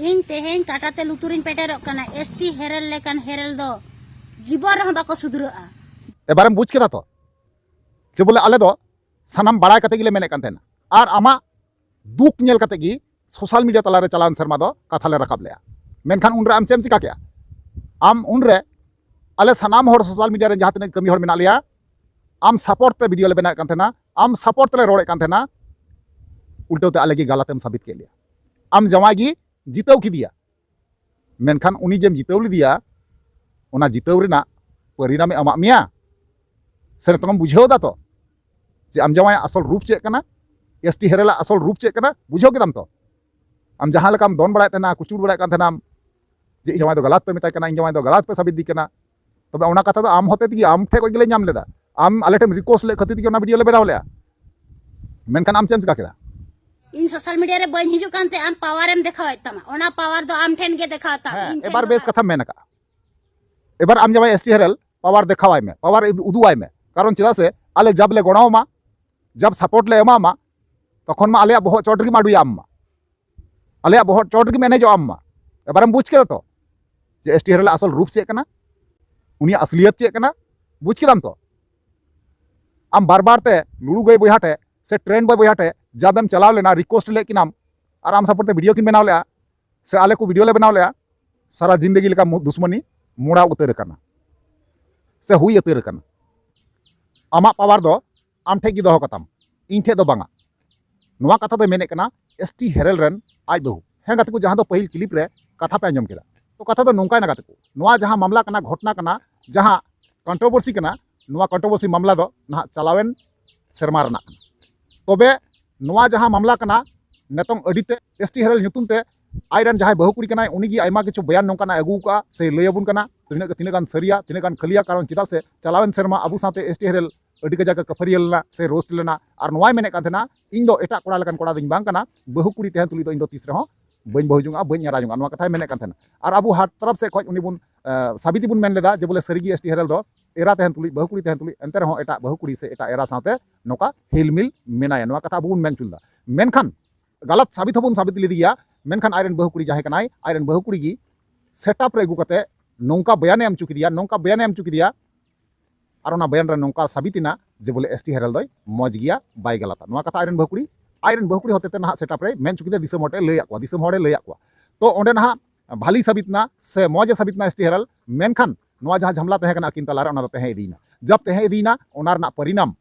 इन तेहेन काटाते लुतुरिन पेटेरोक कना एसटी हेरल लेकन हेरल दो जीवन रह बाको सुधरआ एबारम बुझ केदा तो जे बोले आले दो सानाम बाड़ाय कते गिले मेने कान तेना आर आमा दुख नेल कते गी सोशल मीडिया तलारे चलान शर्मा दो कथा ले रकाब लेया मेनखान उनरे आम चेम चिका केया आम उनरे आले सानाम होड़ सोशल मीडिया रे जहां तने कमी होड़ मेना लिया आम सपोर्ट ते वीडियो ले बना कान तेना आम सपोर्ट ते रोड़े कान तेना उल्टोते आले गी गलतेम साबित के लिया आम जमाई गी जिताव किदिया मेनखान उनी जेम जिताव लिदिया ओना जिताव रेना परिणाम अमा मिया से तुम बुझाव दा तो जे आम जमाई असल रूप चेक कना एसटी हेरेला असल रूप चेक कना बुझाव केदाम तो आम जहां लेकाम दोन बड़ाय तेना कुचुर बड़ाय कान तेना जे जमाई दो गलत पे मिताय कना इन जमाई दो गलत पे साबित दी कना तबे ओना कथा दो आम होते दी आम ठे कोई गिले नाम लेदा आम आले टेम रिक्वेस्ट ले खती दी ओना वीडियो ले बेराव लेया मेनखान आम चेम चिका केदा इन सोशल मीडिया रे बन हिजु कानते आम पावर एम देखावत तमा ओना पावर दो आम ठेन के देखाता एबार बेस कथा मेन का एबार आम जमाई एसटी हेरल पावर देखावाय में पावर उदुवाय में कारण चेदा से आले जब ले गणाव मा जब सपोर्ट ले एमा मा तखन मा आले बहुत चोट गी माडुया आम मा आले बहुत चोट गी मैनेज आम मा एबारम बुझ केदा तो जे एसटी हेरल असल रूप चेक कना उनी असलियत चेक कना बुझ केदाम तो आम बार बार ते लुड़ू गई बहाटे से ट्रेन बॉय बहाटे जब एम चलाव लेना रिक्वेस्ट ले कि नाम और आम सपोर्ट वीडियो किन बनाव लिया से आले को वीडियो ले बनाव लिया सारा जिंदगी लेका दुश्मनी मुड़ा उतर करना से हुई उतर करना आमा पावर दो आम ठे गी दो कताम इन ठे दो बांगा नोवा कथा दो मेने कना एसटी हेरल रन आज बहु हैं गाते को जहां दो पहिल क्लिप रे कथा पे अंजम केदा तो कथा दो नोंका ना गाते को नोवा जहां मामला कना घटना कना जहां कंट्रोवर्सी कना नोवा कंट्रोवर्सी मामला दो ना चलावेन शर्मा रना तबे नोवा जहां मामला कना नेतोंग अडिते एसटी हेरल नुतुम ते आइरन जहां बहु कुड़ी कना उनी गी आयमा किछु बयान नोंकाना अगु का से लयबुन कना तिने गान सरिया तिने गान खलिया कारण चिदा से चलावेन शर्मा अबु साथे एसटी हेरल अडी का जगह कफरियलना से रोस्ट लेना और नोवाय मेने काथना इन दो एटा कोड़ा लकन कोड़ा दिन बांग कना बहु कुड़ी तेहन तुली दो इन दो तीस रहो बन बहु जुंगा बन यारा जुंगा नोवा कथा मेने काथना और अबु हाथ तरफ से खोज उनी बुन साबिती बुन मेन लेदा जे बोले सरिगी एसटी हेरल दो एरा तेहन तुली बहु कुड़ी तेहन तुली एंते रहो एटा बहु कुड़ी से एटा एरा साथे नोका हिलमिल मेनाया नोवा कथा बुन मेन चुलदा मेनखान गलत साबित हबुन साबित लिदिया मेनखान आयरन बहु कुड़ी जहां कनाय आयरन बहु कुड़ी गी सेटअप रे अगु कते नोंका बयान एम चुकी दिया नोंका बयान एम चुकी दिया और ना बयान रे नोंका साबितिना जे बोले एसटी हेरल दोय मज गिया बाय गलता नोवा कथा आयरन बहु कुड़ी होते ना सेटअप रे मेन चुकी दे दिसम होटे लय आकवा दिसम होड़े लय आकवा तो ओंडे ना भाली साबितना से मज साबितना एसटी हेरल मेनखान नोवा जहां झमला तहे कना किन तलारे ओना दो तहे इदीना जब तहे इदीना ओना रना परिणाम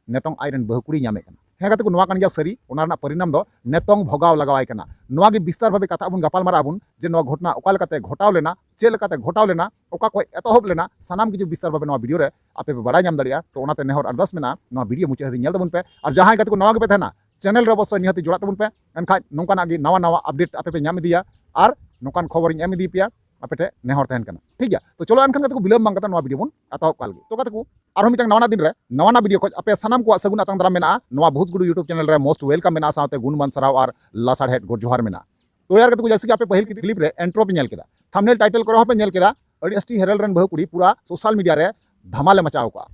नेतोंग आयरन बहु कुड़ी नामे कना हैं गाते को नोवा कान गया सरी ओना रना परिणाम दो नेतोंग भोगाव लगावाय कना नोवा गे विस्तार भाबे कथा बुन गपाल मारा बुन जे नोवा घटना ओका लकाते घटाव लेना चे लकाते घटाव लेना ओका को एतहब लेना सानाम किछु विस्तार भाबे नोवा वीडियो रे आपे बड़ाय नाम दड़िया तो ओनाते नेहर अरदास मेना नोवा वीडियो मुचे हदि नेल दबुन पे और जहां गाते को नोवा गे पे थाना चैनल रे अवश्य निहति जोड़ा तबुन पे एनखाज नोंकाना गे नवा नवा अपडेट आपे पे नाम दिया और नोकान खबर एम इदी पिया आपे नेहर तहन कना ठीक गया तो चलो एनखान गाते को बिलम बांग कता नोवा वीडियो बुन अतहब काल गे तो गाते को आरो मिटang नवाना दिन रे नवाना वीडियो खोज आपे सनाम को सगुन आतंग दराम मेना नवा भोजगुडू यूट्यूब चैनल रे मोस्ट वेलकम मेना साथे गुणमान सराव और लासाड़ हेड गोड जोहार मेना तो यार गाते को जैसे कि आपे पहिल क्लिप रे एंट्रो पे नेल केदा थंबनेल टाइटल करो पे नेल केदा अडी एसटी हेरल रन बहु कुड़ी पूरा सोशल मीडिया रे धमाले मचाव का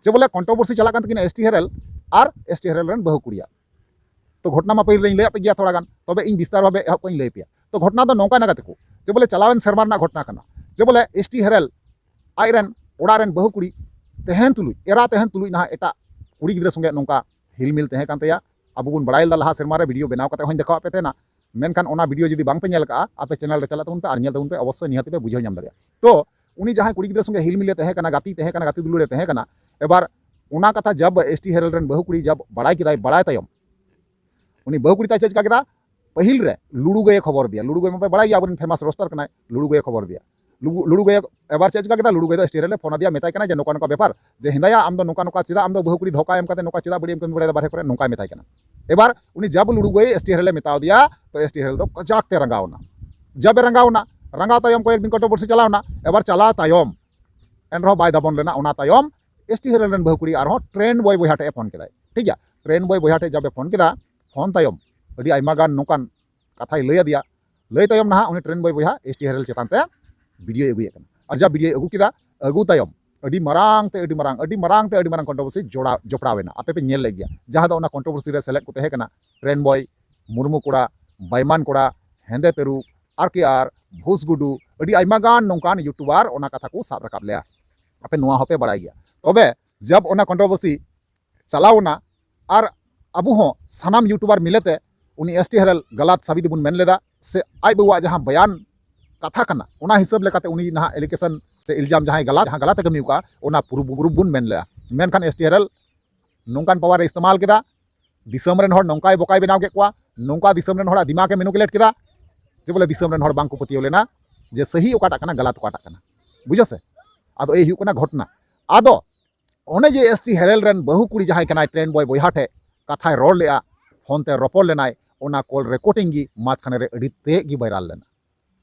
जे बोले कंट्रोवर्सी चला कान तकिन एसटी हेरल और एसटी हेरल रन बहु कुड़िया तो घटना मा पहिल लय पे गया थोड़ा गान तबे इन विस्तार भाबे एहब को लय पिया तो घटना दो नौका ना गाते को जे बोले चलावेन शर्मा ना घटना कना जे बोले एसटी हेरल आयरन ओडारन बहु कुड़ी तेहन तुलुई एरा तेहन तुलुई ना एटा कुड़ी गिद्रा संगे नौका हिलमिल तेहे कान तया अब बुन बड़ाइल लहा शर्मा रे वीडियो बनाव कते होइन देखाव पे तेना मेनखान ओना वीडियो जदि बांग पे नेल का आपे चैनल रे चला तबुन पे और नेल तबुन पे अवश्य निहति पे बुझाव नाम दरिया तो उनी जहां कुड़ी गिद्रा संगे हिलमिल तेहे कना गाती दुलुरे तेहे कना एबार ओना कथा जब एसटी हेरल रन बहु कुड़ी जब बड़ाई किदाय बड़ाय तयम उनी बहु कुड़ी ताय चेक का पहिल रे लुड़ू गए खबर दिया लुड़ू गए में बड़ाई आबन फेमस रोस्टर कना लुड़ू गए खबर दिया लुड़ू गए एबार चेक का लुड़ू गए एसटी हेरल फोन दिया मेताय कना जे नोका नोका बेपार जे हिंदाया आम दो नोका नोका चिदा आम दो बहु कुड़ी धोका एम कते नोका चिदा बड़ी एम कम बड़े बारे करे नोका मेताय कना एबार उनी जब लुड़ू गए एसटी हेरल मेताव दिया तो एसटी हेरल दो कजाक ते रंगावना जब रंगावना रंगाव तायम को एक दिन कंट्रोवर्सी चलावना एबार चला तायम एनरो बाय दबन लेना ओना तायम एसटी हेरल रन बहु कुड़ी आरो ट्रेन बॉय बहाटे फोन केदाय ठीक गया ट्रेन बॉय बहाटे जब फोन केदा फोन तायम अडी आयमा गान नोकान कथाय लय दिया लय तायम ना उनी ट्रेन बॉय बहा एसटी हेरल चेतान ते वीडियो अगुए कना और जब वीडियो अगु केदा अगु तायम अडी मारांग कंट्रोवर्सी जोड़ा जोपड़ावेना आपे पे नेल लगिया जहां दो ओना कंट्रोवर्सी रे सेलेक्ट को तहे कना ट्रेन बॉय मुर्मू कोड़ा बैमान कोड़ा हेंदे तेरुक आर के आर भूस गुडू अड़ी आइमा गान नोंकान यूट्यूबार ओना कथा को साब रकाब लेया आपे नुआ होपे बड़ाई गया तबे जब ओना कंट्रोवर्सी चलावना आर अबू हो सानाम यूट्यूबार मिलेते उनी एसटी हेरल गलत साबित बुन मेन लेदा से आई बउआ जहां बयान कथा कना ओना हिसाब लेकाते उनी ना एलिगेशन से इल्जाम जहां गलत कमी का ओना पुरु बुन मेन लेया मेनखान एसटी हेरल नोंकान पावर इस्तेमाल केदा दिसम रेन हर नोंकाय बोकाय बनाव के कुआ नोंका दिसम रेन हर दिमाग मेनुकुलेट केदा जे बोले दिसम रेन हर बांग को पतियो लेना जे सही ओकाटा कना गलत ओकाटा कना बुझो से आदो ए हुकना घटना आदो ओने जे एसटी हेरल रेन बहु कुड़ी जहां कना ट्रेन बॉय बोहाटे कथाय रोड लेआ फोन ते रोपड़ लेनाय ओना कॉल रिकॉर्डिंग गी माछ खाने रे अड़ी ते गी वायरल लेना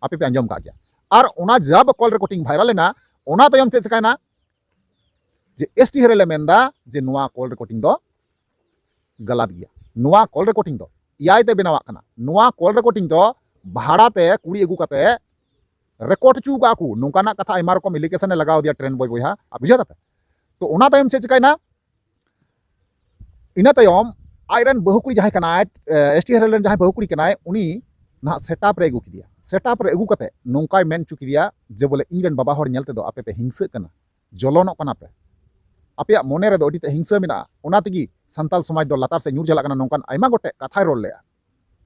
आपे पे अंजम का गया और ओना जब कॉल रिकॉर्डिंग वायरल लेना ओना तयम चे चकायना जे एसटी हेरल मेंदा जे नुआ कॉल रिकॉर्डिंग दो गलत गया नुआ कॉल रिकॉर्डिंग दो याय ते बनावा कना नुआ कॉल रिकॉर्डिंग दो भाड़ा ते कुड़ी अगू कते रिकॉर्ड चू का को नोंकाना कथा आइमा रकम एलिगेशन लगाव दिया ट्रेन बॉय बोहा आप बुझा तापे तो ओना तयम चे चकायना इना तयम आयरन बहुकुड़ी जहां कना एसटी हेरल जहां बहुकुड़ी कना उनी ना सेटअप रे अगू किदिया सेटअप रे अगू कते नोंकाय मेन चू किदिया जे बोले इनरेन बाबा हर नेलते दो आपे पे हिंसा कना जलनो कना पे आपे मोने रे दो अडीते हिंसा मिना ओना तगी संताल समाज दो लतार से न्यूर जला कना नोंकान आइमा गोटे कथाय रोल लेया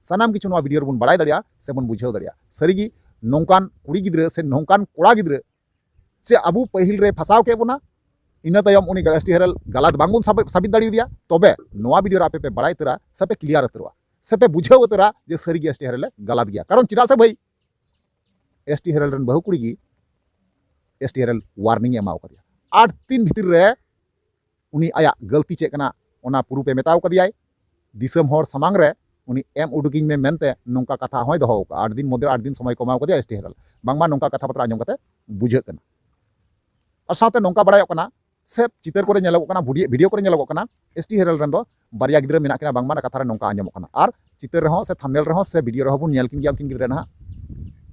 सानाम किछु नोआ वीडियो बुन बड़ाय दरिया से बुन बुझाव दरिया सरीगी नोंकान कुड़ी गिद्रे से नोंकान कोड़ा गिद्रे से अबू पहिल रे फसाव के बुना इना तयम उनी एसटी हेरल गलत बांगुन साबित दाड़ी दिया तबे नोआ वीडियो आपे पे बड़ाय तरा सबे क्लियर उतरवा सबे बुझाव उतरा जे सरीगी एसटी हेरल गलत गया कारण चिदा से भाई एसटी हेरल रन बहु कुड़ी गी एसटी हेरल वार्निंग एमाव करिया 8 दिन भीतर रे उनी आया गलती चेक कना ओना पुरु पे मेताव कदियाय दिसम हर समांग रे उनी एम उडुकिंग में मेनते नोंका कथा होय दोहो 8 दिन मध्य 8 दिन समय कमाव कदिया एसटी हेरल बांगमा नोंका कथा पत्र आंजम कते बुझाग कना और साथे नोंका बड़ाय कना से चितर करे नेलक कना वीडियो करे नेलक कना एसटी हेरल रन दो बारिया गिद्रा मेना किना बांगमा कथा रे नोंका आंजम कना और चितर रहो से थंबनेल रहो से वीडियो रहो बुन नेल किन गिया किन गिद्रा ना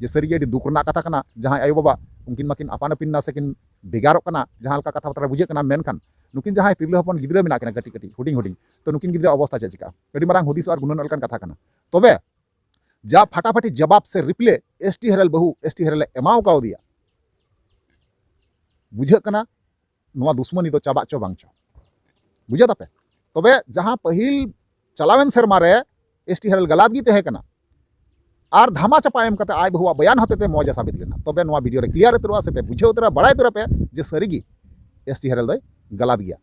जे सरी गे दुख रना कथा कना जहां आयो बाबा उनकिन माकिन आपान अपिन ना सेकिन बेगारो कना जहां लका कथा पत्र बुझे कना मेनखान नुकिन जहां तिरला हपन गिद्रा मेना किना कटी कटी हुडिंग हुडिंग तो नुकिन गिद्रा अवस्था चे चिका कडी मारांग हुदिस और गुनन अलकन कथा कना तबे जा फटाफटी जवाब से रिप्ले एसटी हेरल बहु एसटी हेरल एमाव काव दिया बुझे कना नोआ दुश्मनी तो चाबा चो बांग चो बुझे तापे तबे जहां पहिल चलावेन सेरमा रे एसटी हेरल गलत गी तहे कना और धामा चापा एम कते आय बहुआ बयान होते मौजा साबित लेना तबे नोआ वीडियो रे क्लियर उतरवा से पे बुझे उतरा बड़ाय उतरा पे जे सरीगी एसटी हेरल दय गलत गया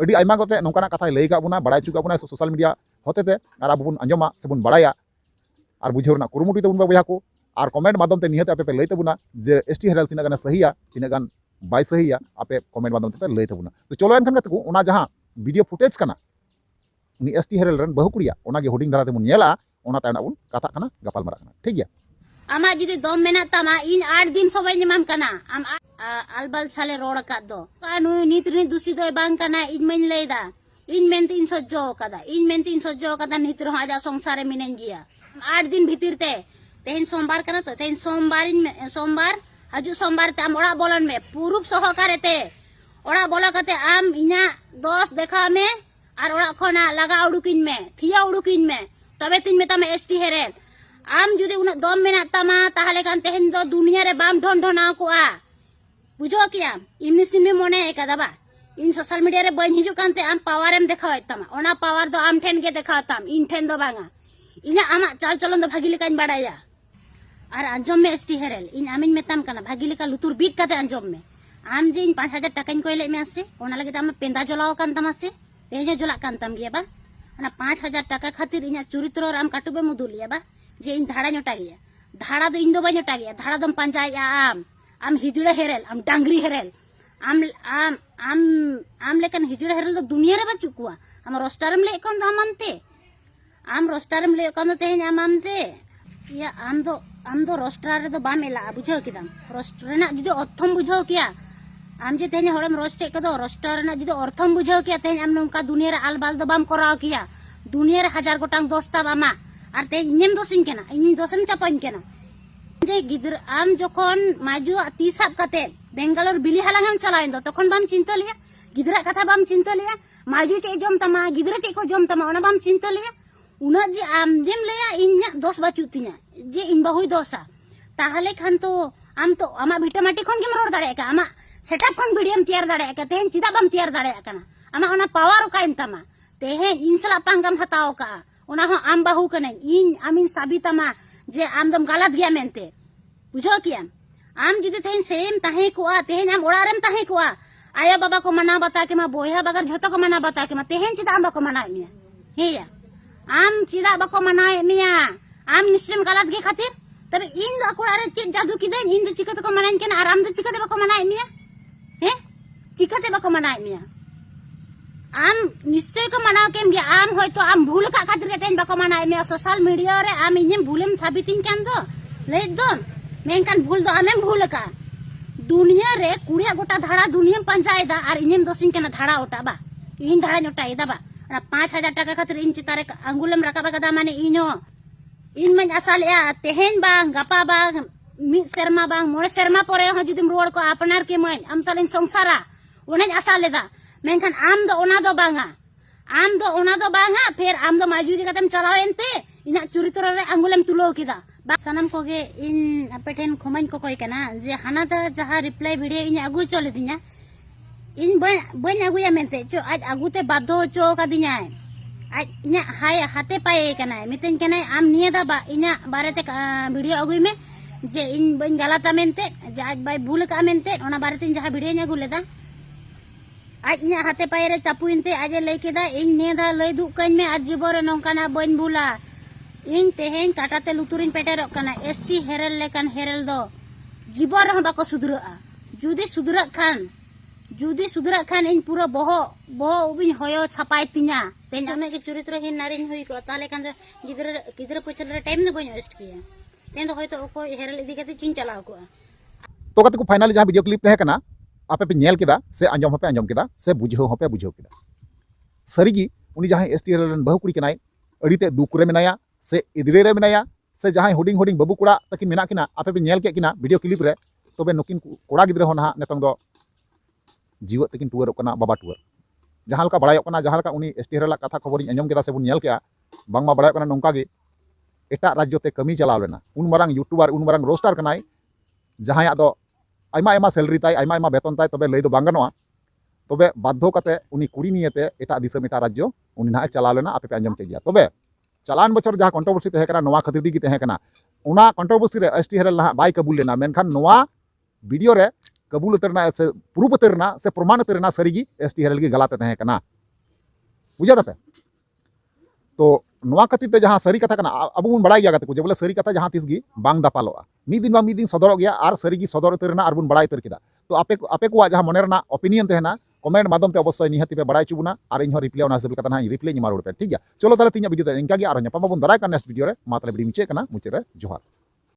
अडी आइमा गोटे नोंकाना कथाय लई का बुना बड़ाय चुका बुना सोशल मीडिया होते और अब बुन अंजमा से बुन बड़ाया और बुझेव ना कुरुमुटी तबुन बया को और कमेंट माध्यम ते निहते आपे पे लई तबुना जे एसटी हेरल तिना गान सहीया तिना गान बाय सहीया आपे कमेंट माध्यम ते लई तबुना तो चलो एनखान कते को ओना जहां वीडियो फुटेज कना उनी एसटी हेरल रन बहु कुड़िया ओना गे हुडिंग धारा ते बुन नेला ओना तायना बुन कथा कना गपाल मारा कना ठीक गया आमा जुदी दम मेना तमा इन 8 दिन समय निमाम कना आम अलबल साले रोड का दो कानु नितरी दुसी दो बांग कना इन मेन लेदा इन मेन तीन सज्जो कदा नितर आजा संसार मिनेन गिया 8 दिन भीतर ते तेन सोमवार कना तो तेन सोमवार हजू सोमवार ते आम ओड़ा बोलन में पूर्व सहकारे ते ओड़ा बोला कते आम इना दोष देखा में और ओड़ा खना लगा उडुकिन में थिया उडुकिन में तबे तीन में तमे एसटी हेरल आम जुदी उना दम मेना तमा ताहले कान तेहन दो दुनिया रे बाम ढोन ढोना कोआ बुझो किया इमनि सिमि मोने कदाबा इन सोशल मीडिया रे बन हिजु कानते आम पावर एम देखाव तमा ओना पावर दो आम ठेन गे देखाव तम इन ठेन दो बांगा इना आमा चाल चलन दो भागी लेकान बाड़ाया और अंजम में एसटी हेरल इन आमिन मेताम कना भागी लेका लुतुर बीट काते अंजम में आम जे इन 5000 टाकाइन कोइले में आसे ओना लगे आम पेंदा जलाव कान तमा से तेज जला कान तम गिया बा ओना 5000 टाका खातिर इना चरित्र राम काटुबे मुदुलिया बा जे इन धाड़ा ñota गिया धाड़ा दो इन दो बाय ñota गिया धाड़ा दम पंचाया आम हिजड़ा हेरल आम डांगरी हेरल आम आम आम आम लेकन हिजड़ा हेरल दो दुनिया रे बचु कुआ आम रोस्टारम ले कोन आम रोस्टारम ले कोन तेहन आमते या आम दो रोस्टार रे दो बाम एला बुझो किदाम रोस्टर ना जुदी अर्थम बुझो किया आम जे तेहन हरम रोस्टे कदो रोस्टार ना जुदी अर्थम बुझो किया तेहन आम नोंका दुनिया रे आलबाल दो बाम कराव किया दुनिया रे 1000 गोटांग दोस्ता बामा और ते इनेम दोसिन केना इन दोसम चापाइन केना जे गिदर आम जखन माजु तीसाब कते बेंगालोर बिली हालांगम चलाइन दो तखन बाम चिंता लिया गिदरा कथा बाम चिंता लिया माजु चे जम तमा गिदरा चे को जम तमा ओना बाम चिंता लिया उना जे आम जेम लेया इन्या दोष बाचू तिnya जे इन बहु दोसा ताहले खान तो आम तो आमा भिटा माटी खन गेम रोड दाड़े का आमा सेटअप खन वीडियो तैयार दाड़े का तेहन चिदा बम तैयार दाड़े kana आमा ओना पावर काइन तमा तेहन इंसला पांगम हताओ का ओना हो आम बहु कने इन आमिन साबितमा जे आम दम गलत गया मेनते बुझो किया आम जुदे तेहन सेम ताहे कोआ तेहन आम ओड़ारेम ताहे कोआ आया बाबा को मना बता के मा बोया बगर झोतो को मना बता के मा तेहन चिदा आम बको मना मिया हेया आम चिदा बको मना मिया आम निश्चय गलत गे खातिर तबे इन दो अकुड़ारे चेक जादू किदे इन दो चिकते को मनाइन केना आराम दो चिकते बको मनाय मिया हे चिकते बको मनाय मिया आम निश्चय को मनाव केम गे आम होयतो आम भूल का खातिर केतेन बको मनाय मिया सोशल मीडिया रे आम इनेम भूलेम थाबितिन कान दो ले दो मेनकान भूल दो आमेम भूल का दुनिया रे कुड़िया गोटा धाड़ा दुनिया पंचायदा और इनेम दोसिन केना धाड़ा ओटा बा इन धाड़ा नोटा इदा बा 5,000 टाका खातिर इन चितारे अंगुलम रकाबा कदा माने इनो इन मन आसालया तेहन बांग गापा बांग मी शर्मा बांग मोरे शर्मा परे हो जुदिम रोड को अपनार के मन आम सालिन संसारा ओने आसालेदा मेनखान आम दो ओना दो बांगा फिर आम दो माजुदी कतम चलावेनते इना चुरित्र रे अंगुलम तुलो किदा सनम कोगे इन अपेठेन खमन को कोई कना जे हानादा जहा रिप्लाई वीडियो इन अगु चले दिना इन बन अगुया मेनते चो आज अगुते बाध्य चो कदिना आज इना हाय हाथे पाए कना मितेन कना आम निया दा बा इना बारेते वीडियो अगुई में जे इन बन गलता मेनते जे आज बाय भूल का मेनते ओना बारेते जहा वीडियो इन अगु लेदा आज इना हाथे पाए रे चापुइनते आज लई केदा इन निया दा लई दु कइन में आज जीबोरे नोंकाना बन भूला इन तेहन काटाते लुतुरिन पेटेर कना एसटी हेरेल लेकान हेरेल दो जीबोर रह बाको सुधरा जुदी सुधरा खान इन पूरा बहो उबिन होयो छापाय तिना तेन ओने के चरित्रहीन नारिन हुई को ताले कान गिदरा पछल रे टाइम न बन वेस्ट किया तेन दो होयतो ओको हेरेल इदी कते चिन चलाव को तो कते को फाइनली जहां वीडियो क्लिप तहे कना आपे पे नेल केदा से आंजम केदा से बुझो केदा सरीगी उनी जहां एसटी हेरेल बहु कुड़ी कनाय अड़ीते दुकुरे मेनाया से इदरे रे मेनाया से जहां हुडिंग बबू कुड़ा तकिन मेना किना आपे पे नेल के किना वीडियो क्लिप रे तबे नुकिन कोड़ा गिदरे हो ना नेतंग दो जीव तकिन टुअर कना बाबा टुअर जहां लका बड़ाय कना जहां लका उनी एसटी हेरेल कथा खबर आंजम केदा से बुन नेल केआ बांगमा बड़ाय कना नोंका गे एटा राज्य ते कमी चलाव लेना उन मारंग यूट्यूबर उन मारंग रोस्टार कनाय जहां दो आयमा सैलरी ताय आयमा बेतन ताय तबे लई दो बांगनोआ तबे बाध्य कते उनी कुड़ी नियते एटा दिसम एटा राज्य उनी ना चलाव लेना आपे पे आंजम के गया तबे चलान बचर जहां कंट्रोवर्सी तहे कना नोवा खातिर दी तहे कना उना कंट्रोवर्सी रे एसटी हेरेल ना बाय कबूल लेना मेनखान नोवा वीडियो रे कबूल उतरना से प्रूफ उतरना से प्रमाण उतरना सरीगी एसटी हेरेल की गलत तहे कना बुझा दपे तो नोवा खातिर ते जहां सरी कथा कना अब बुन बड़ाय गया को जे बोले सरी कथा जहां तिसगी बांग दापालोआ मिद दिन सदर गया और सरीगी सदर उतरना और बुन बड़ाय उतर किदा तो आपे को जहां मने रना ओपिनियन तहेना कमेंट माध्यम ते अवश्य निहाती पे बड़ाय चुबुना और इन रिप्लाई ओना हिसाब कथा ना रिप्लाई निमा रोड पे ठीक है चलो ताले तिना वीडियो ते इनका गे और नेपा बुन दराय का नेक्स्ट वीडियो रे मा ताले वीडियो मुचे कना मुचे रे जोहार।